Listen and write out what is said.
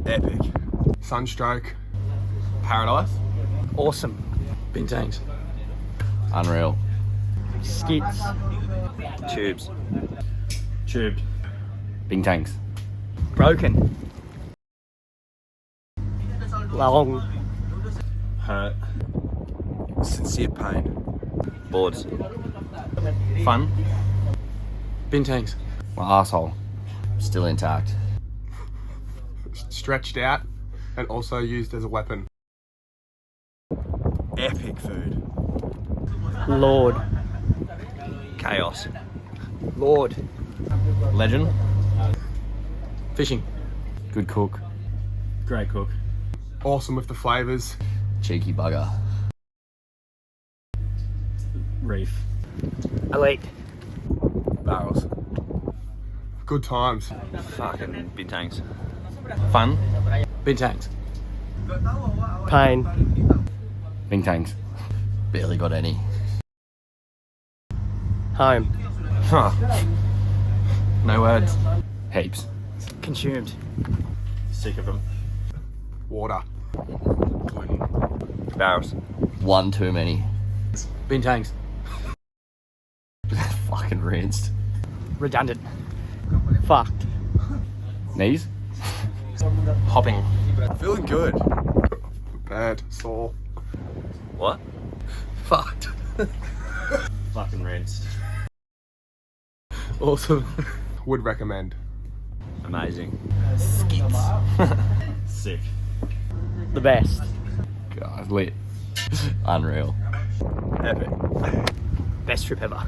Epic. Sunstroke. Paradise. Awesome. Bin tanks. Unreal. Skits. Tubes. Tubed. Bing tanks. Broken. Long. Hurt. Sincere pain. Boards. Fun. Bin tanks. My asshole. Still intact. Stretched out and also used as a weapon. Epic food. Lord. Chaos. Lord. Legend. Fishing. Good cook. Great cook. Awesome with the flavours. Cheeky bugger. Reef. Elite. Barrels. Good times. Fucking bin tanks. Fun. Bin tanks. Pain. Bing tanks. Barely got any. Home. Huh. No words. Heaps. Consumed. Sick of them. Water. Barrels. One too many. Bin tanks. Fucking rinsed. Redundant. Fucked. Knees. Hopping. Feeling good. Bad. Sore. What? Fucked. Fucking rinsed. Awesome. Would recommend. Amazing. Sick. The best. God, lit. Unreal. Epic. Best trip ever.